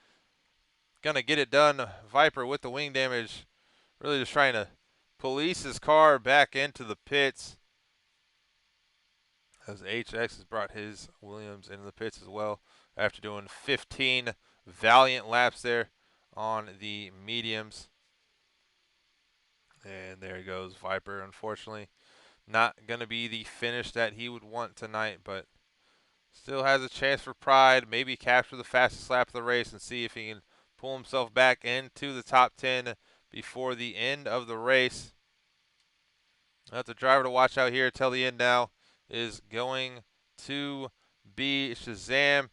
Gonna get it done. Viper with the wing damage. Really just trying to police his car back into the pits. As HX has brought his Williams into the pits as well after doing 15 valiant laps there on the mediums. And there he goes, Viper. Unfortunately, not going to be the finish that he would want tonight, but still has a chance for pride. Maybe capture the fastest lap of the race and see if he can pull himself back into the top 10 before the end of the race. That's the driver to watch out here till the end now is going to be Shazam,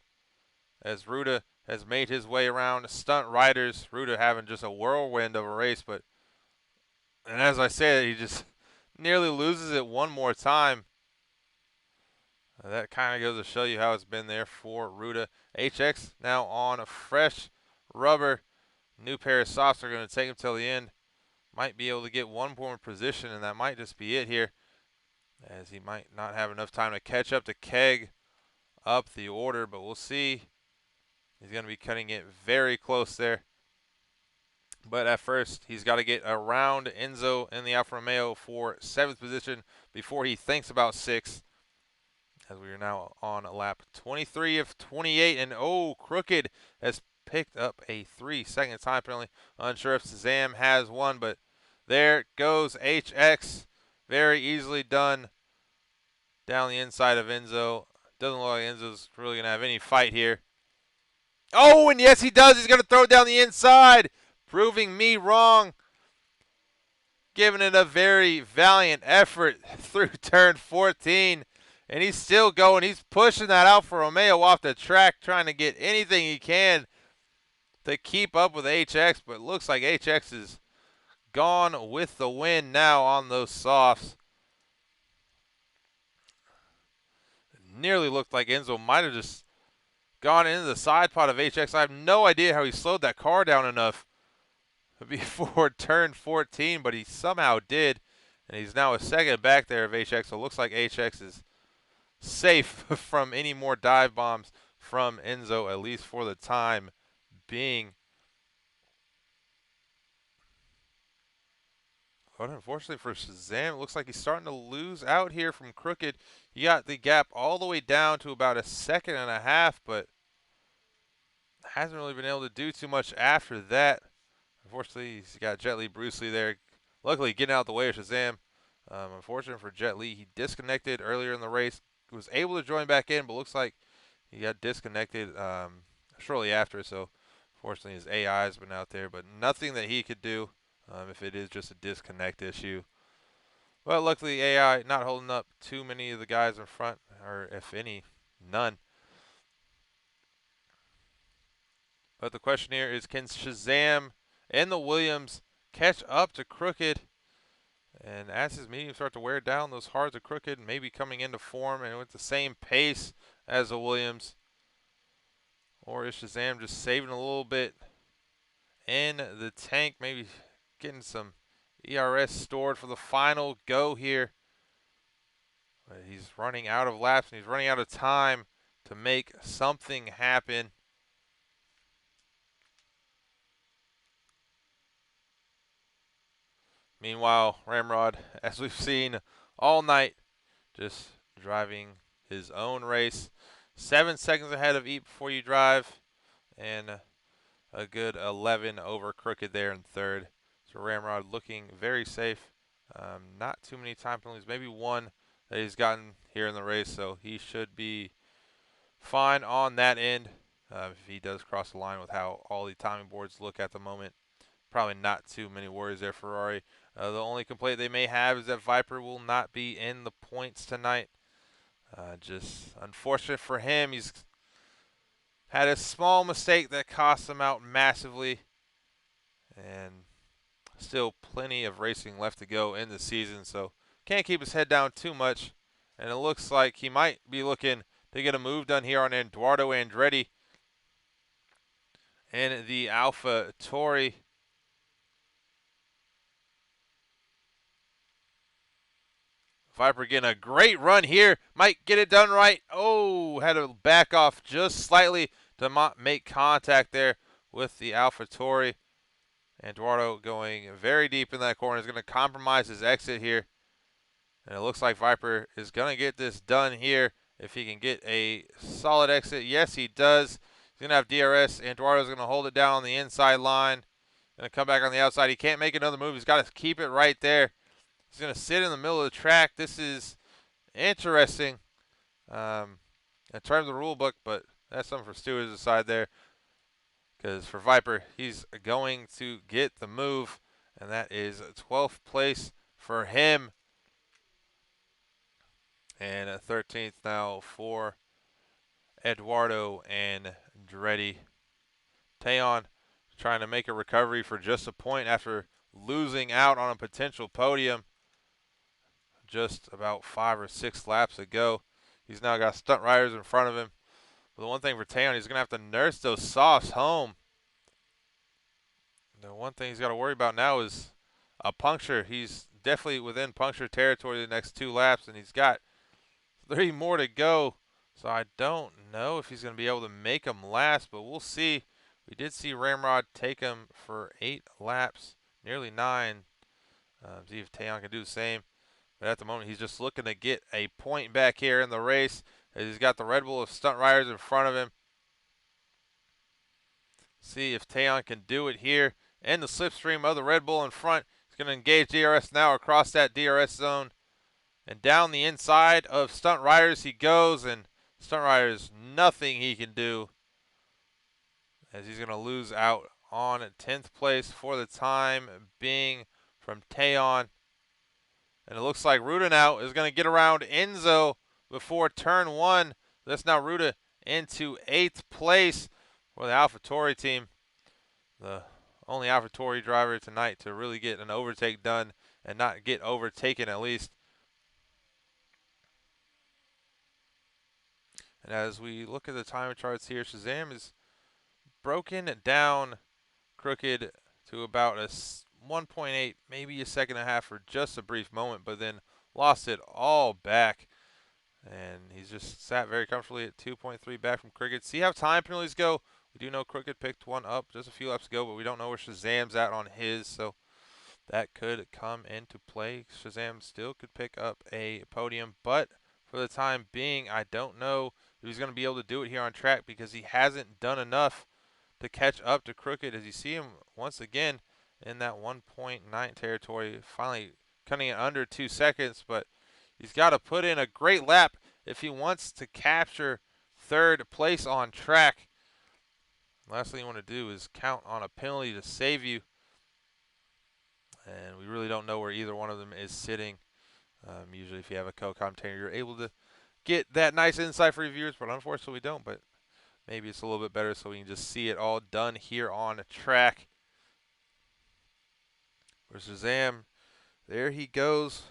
as Ruda has made his way around. Stunt riders, Ruda having just a whirlwind of a race, and as I said, he just nearly loses it one more time. That kind of goes to show you how it's been there for Ruda. HX now on a fresh rubber. New pair of softs are going to take him till the end. Might be able to get one more position, and that might just be it here, as he might not have enough time to catch up to Keg up the order, but we'll see. He's going to be cutting it very close there. But at first, he's got to get around Enzo in the Alfa Romeo for 7th position before he thinks about 6th. As we are now on lap 23 of 28, and oh, Crooked has picked up a 3-second time penalty. Unsure if Shazam has one, but there goes HX. Very easily done down the inside of Enzo. Doesn't look like Enzo's really going to have any fight here. Oh, and yes, he does. He's going to throw it down the inside, proving me wrong. Giving it a very valiant effort through turn 14. And he's still going. He's pushing that Alfa Romeo off the track, trying to get anything he can to keep up with HX. But it looks like HX is gone with the win now on those softs. It nearly looked like Enzo might have just gone into the side pod of HX. I have no idea how he slowed that car down enough before turn 14, but he somehow did. And he's now a second back there of HX. So it looks like HX is safe from any more dive bombs from Enzo, at least for the time being. But unfortunately for Shazam, it looks like he's starting to lose out here from Crooked. He got the gap all the way down to about a second and a half, but hasn't really been able to do too much after that. Unfortunately, he's got Jet Li, Bruce Lee there. Luckily, getting out the way of Shazam. Unfortunate for Jet Li, he disconnected earlier in the race. Was able to join back in, but looks like He got disconnected shortly after, so fortunately his AI has been out there, but nothing that he could do if it is just a disconnect issue. Well, luckily AI not holding up too many of the guys in front, or if any, none. But the question here is, can Shazam and the Williams catch up to Crooked? And as his mediums start to wear down, those hards of Crooked maybe coming into form and with the same pace as the Williams. Or is Shazam just saving a little bit in the tank, maybe getting some ERS stored for the final go here? But he's running out of laps and he's running out of time to make something happen. Meanwhile, Ramrod, as we've seen all night, just driving his own race. 7 seconds ahead of Eat Before You Drive, and a good 11 over Crooked there in third. So Ramrod looking very safe. Not too many time penalties, maybe one that he's gotten here in the race, so he should be fine on that end. If he does cross the line with how all the timing boards look at the moment, probably not too many worries there, Ferrari. The only complaint they may have is that Viper will not be in the points tonight. Just unfortunate for him. He's had a small mistake that cost him out massively. And still plenty of racing left to go in the season, so can't keep his head down too much. And it looks like he might be looking to get a move done here on Eduardo Andretti and the Alpha Tauri. Viper getting a great run here. Might get it done right. Oh, had to back off just slightly to make contact there with the Alpha Tauri. Eduardo going very deep in that corner is going to compromise his exit here. And it looks like Viper is going to get this done here if he can get a solid exit. Yes, he does. He's going to have DRS. Eduardo's going to hold it down on the inside line. Going to come back on the outside. He can't make another move. He's got to keep it right there. He's going to sit in the middle of the track. This is interesting in terms of the rule book, but that's something for Stewart's to decide there. Because for Viper, he's going to get the move, and that is 12th place for him. And 13th now for Eduardo and Andretti. Teon trying to make a recovery for just a point after losing out on a potential podium just about 5 or 6 laps ago. He's now got stunt riders in front of him. But the one thing for Teon, he's going to have to nurse those softs home. The one thing he's got to worry about now is a puncture. He's definitely within puncture territory the next 2 laps, and he's got 3 more to go. So I don't know if he's going to be able to make them last, but we'll see. We did see Ramrod take him for 8 laps, nearly 9. See if Teon can do the same. But at the moment, he's just looking to get a point back here in the race, as he's got the Red Bull of stunt riders in front of him. See if Teon can do it here. And the slipstream of the Red Bull in front. He's going to engage DRS now across that DRS zone. And down the inside of Stunt Riders he goes, and Stunt Riders, nothing he can do, as he's going to lose out on 10th place for the time being from Teon. And it looks like Ruda now is going to get around Enzo before turn 1. That's now Ruda into 8th place for the AlphaTauri team. The only AlphaTauri driver tonight to really get an overtake done and not get overtaken at least. And as we look at the time charts here, Shazam is broken down Crooked to about a 1.8, maybe a second and a half for just a brief moment, but then lost it all back. And he's just sat very comfortably at 2.3 back from Crooked. See how time penalties go? We do know Crooked picked one up just a few laps ago, but we don't know where Shazam's at on his, so that could come into play. Shazam still could pick up a podium, but for the time being, I don't know if he's going to be able to do it here on track, because he hasn't done enough to catch up to Crooked, as you see him once again in that 1.9 territory, finally cutting it under 2 seconds, but he's got to put in a great lap if he wants to capture third place on track. Last thing you want to do is count on a penalty to save you. And we really don't know where either one of them is sitting. Usually if you have a co-commentator, you're able to get that nice insight for your viewers, but unfortunately we don't. But maybe it's a little bit better so we can just see it all done here on track. Where's Shazam? There he goes.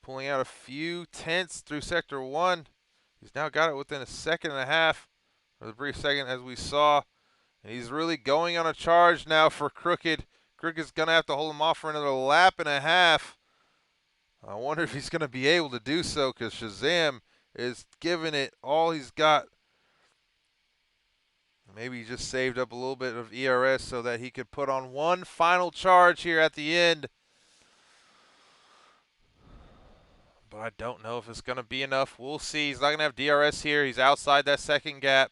Pulling out a few tenths through Sector 1. He's now got it within a second and a half, or the brief second as we saw. And he's really going on a charge now for Crooked. Crooked's going to have to hold him off for another lap and a half. I wonder if he's going to be able to do so because Shazam is giving it all he's got. Maybe he just saved up a little bit of ERS so that he could put on one final charge here at the end. But I don't know if it's going to be enough. We'll see. He's not going to have DRS here. He's outside that second gap.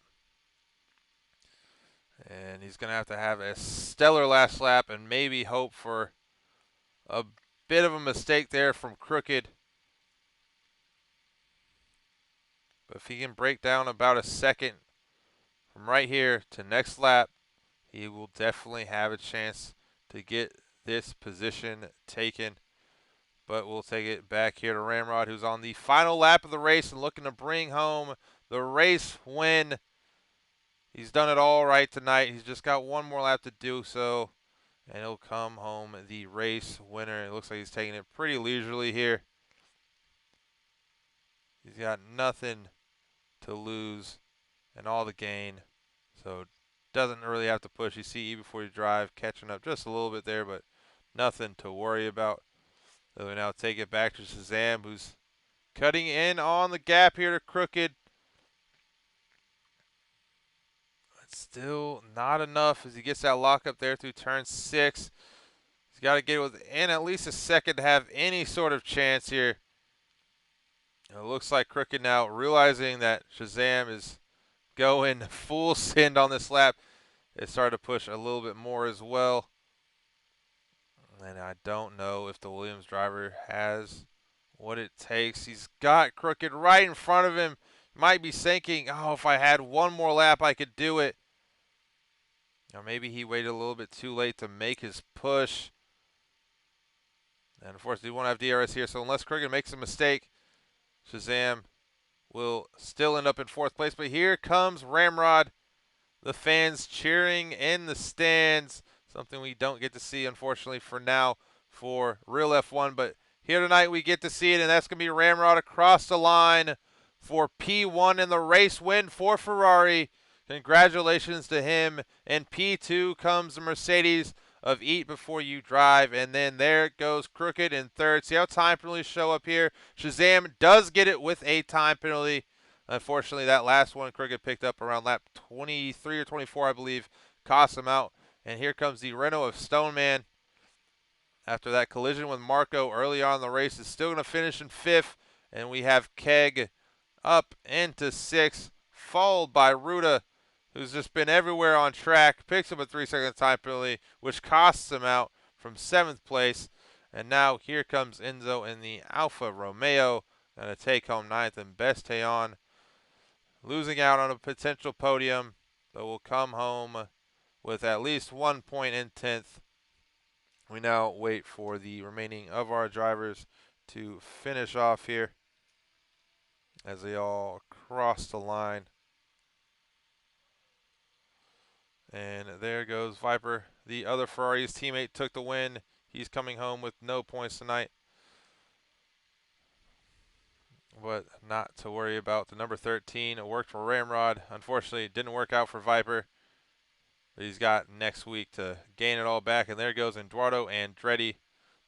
And he's going to have a stellar last lap and maybe hope for a bit of a mistake there from Crooked. But if he can break down about a second from right here to next lap, he will definitely have a chance to get this position taken. But we'll take it back here to Ramrod, who's on the final lap of the race and looking to bring home the race win. He's done it all right tonight. He's just got one more lap to do so, and he'll come home the race winner. It looks like he's taking it pretty leisurely here. He's got nothing to lose and all to gain, so doesn't really have to push. You see E before you drive catching up just a little bit there, but nothing to worry about. So we now take it back to Shazam, who's cutting in on the gap here to Crooked. It's still not enough as he gets that lock up there through turn 6. He's got to get within at least a second to have any sort of chance here. It looks like Crooked now realizing that Shazam is going full send on this lap. It started to push a little bit more as well. And I don't know if the Williams driver has what it takes. He's got Crooked right in front of him. Might be thinking, oh, if I had one more lap, I could do it. Or maybe he waited a little bit too late to make his push. And unfortunately, he won't have DRS here. So unless Crooked makes a mistake, Shazam will still end up in 4th place. But here comes Ramrod. The fans cheering in the stands. Something we don't get to see, unfortunately, for now for real F1. But here tonight we get to see it, and that's going to be Ramrod across the line for P1 and the race win for Ferrari. Congratulations to him. And P2 comes the Mercedes of Eat Before You Drive. And then there goes Crooked in 3rd. See how time penalties show up here? Shazam does get it with a time penalty. Unfortunately, that last one Crooked picked up around lap 23 or 24, I believe, cost him out. And here comes the Renault of Stoneman. After that collision with Marco early on in the race, is still going to finish in 5th. And we have Keg up into 6th, followed by Ruda, who's just been everywhere on track. Picks up a 3-second time penalty, which costs him out from 7th place. And now here comes Enzo in the Alfa Romeo, going to take home 9th, and Besteon losing out on a potential podium, but will come home with at least 1 point in 10th. We now wait for the remaining of our drivers to finish off here as they all cross the line. And there goes Viper. The other Ferrari's teammate took the win. He's coming home with no points tonight. But not to worry about. The number 13 worked for Ramrod. Unfortunately, it didn't work out for Viper. But he's got next week to gain it all back. And there goes Eduardo Andretti,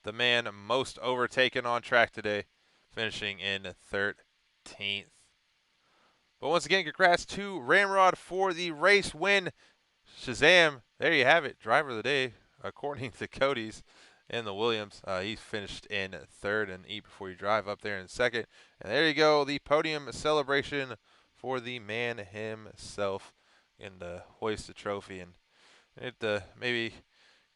the man most overtaken on track today, finishing in 13th. But once again, congrats to Ramrod for the race win. Shazam, there you have it, driver of the day, according to Cody's and the Williams. He finished in 3rd, and Eat Before You Drive up there in 2nd. And there you go, the podium celebration for the man himself, and hoist the trophy. And maybe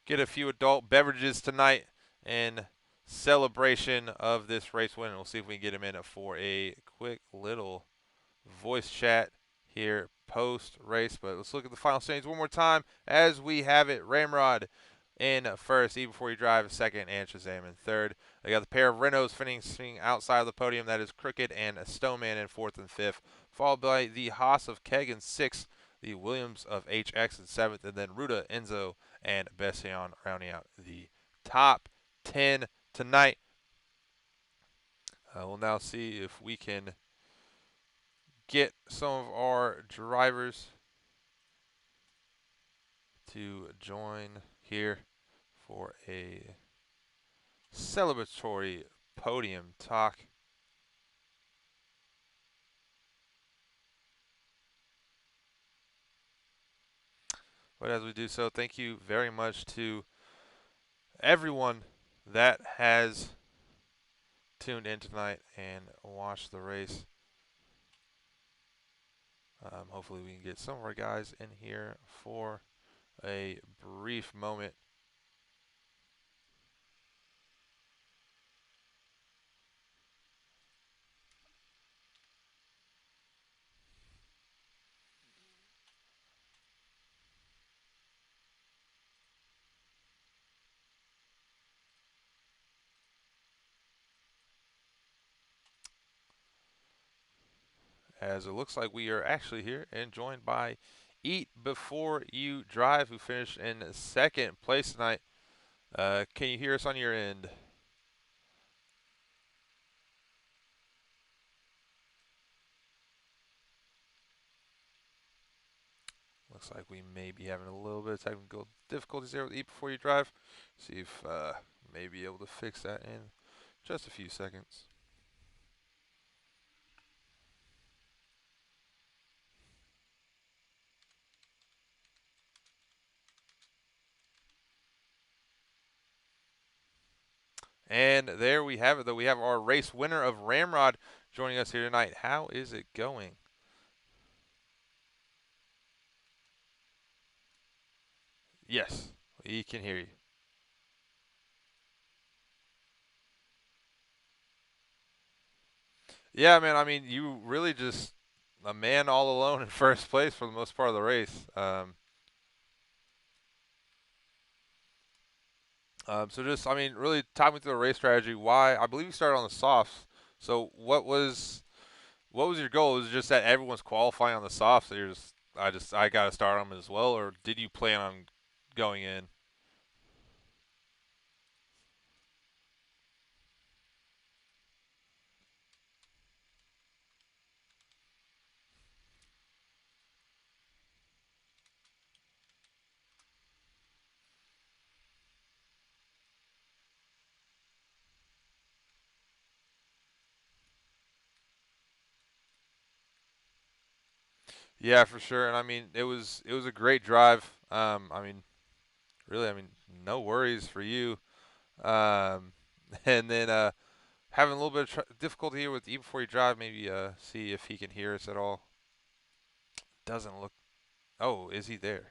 get a few adult beverages tonight in celebration of this race win. And we'll see if we can get him in for a quick little voice chat here post race. But let's look at the final standings one more time as we have it. Ramrod in first, even before you drive second, and Shazam in third. I got the pair of Renaults finishing outside of the podium. That is Crooked and Stoneman in fourth and fifth, followed by the Haas of Keg in sixth, the Williams of HX in seventh, and then Ruda, Enzo, and Bession rounding out the top 10 tonight. We'll now see if we can get some of our drivers to join here for a celebratory podium talk. But as we do so, thank you very much to everyone that has tuned in tonight and watched the race. Hopefully we can get some of our guys in here for a brief moment. As it looks like we are actually here and joined by Eat Before You Drive, who finished in second place tonight. Can you hear us on your end? Looks like we may be having a little bit of technical difficulties there with Eat Before You Drive. See if may be able to fix that in just a few seconds. And there we have it, though. We have our race winner of Ramrod joining us here tonight. How is it going? Yes, we can hear you. Yeah, man. I mean, you really just a man all alone in first place for the most part of the race. So just, I mean, really talk me through the race strategy. Why? I believe you started on the softs. So what was your goal? Was it just that everyone's qualifying on the softs? So you're I got to start them as well, or did you plan on going in? Yeah, for sure. And I mean, it was a great drive. I mean, really, I mean, no worries for you. Um, and then having a little bit of difficulty here with E before you drive. Maybe see if he can hear us at all. Doesn't look. Oh, is he there?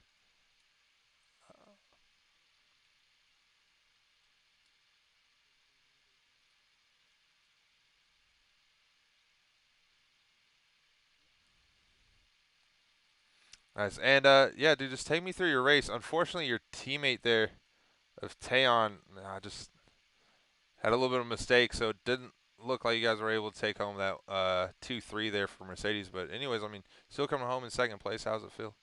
Nice. And yeah, dude, just take me through your race. Unfortunately, your teammate there of Taeyon just had a little bit of a mistake, so it didn't look like you guys were able to take home that 2-3 there for Mercedes. But anyways, I mean, still coming home in second place. How's it feel?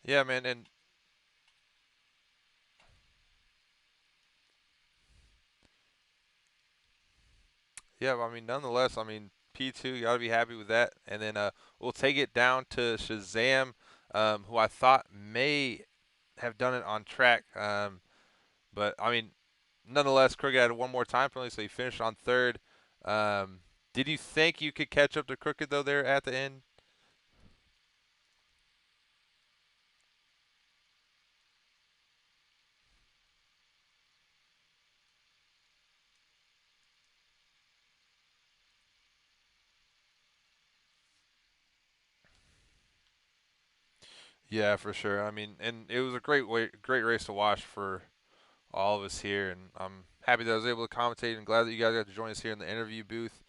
Yeah, man, and yeah, I mean, nonetheless, I mean, P2, you got to be happy with that. And then we'll take it down to Shazam, who I thought may have done it on track. But I mean, nonetheless, Crooked had one more time penalty, so he finished on third. Um, did you think you could catch up to Crooked though there at the end? Yeah, for sure. I mean, and it was a great race to watch for all of us here, and I'm happy that I was able to commentate and glad that you guys got to join us here in the interview booth.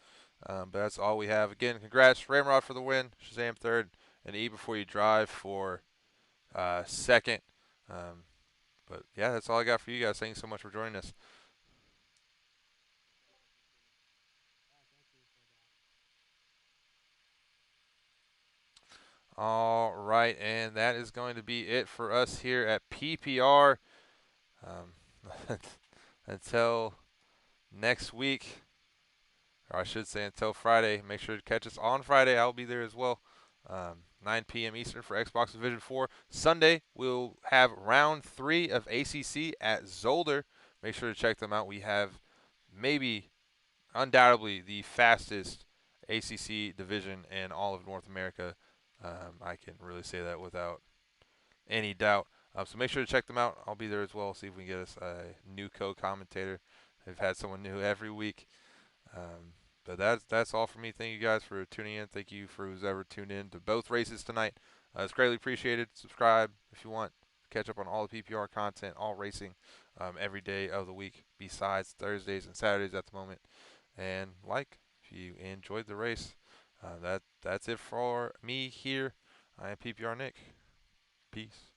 But that's all we have. Again, congrats, Ramrod for the win, Shazam third, and E before you drive for second. Um, but yeah, that's all I got for you guys. Thanks so much for joining us. All right, and that is going to be it for us here at PPR. Um, until next week, or I should say until Friday. Make sure to catch us on Friday. I'll be there as well. 9 p.m. Eastern for Xbox Division 4. Sunday, we'll have round 3 of ACC at Zolder. Make sure to check them out. We have maybe, undoubtedly, the fastest ACC division in all of North America. I can really say that without any doubt. So make sure to check them out. I'll be there as well. See if we can get us a new co-commentator. They've had someone new every week. Um, but that's all for me. Thank you guys for tuning in. Thank you for who's ever tuned in to both races tonight. It's greatly appreciated. Subscribe if you want. Catch up on all the PPR content, all racing, every day of the week, besides Thursdays and Saturdays at the moment. And like, if you enjoyed the race, that's it for me here. I am PPR Nick. Peace.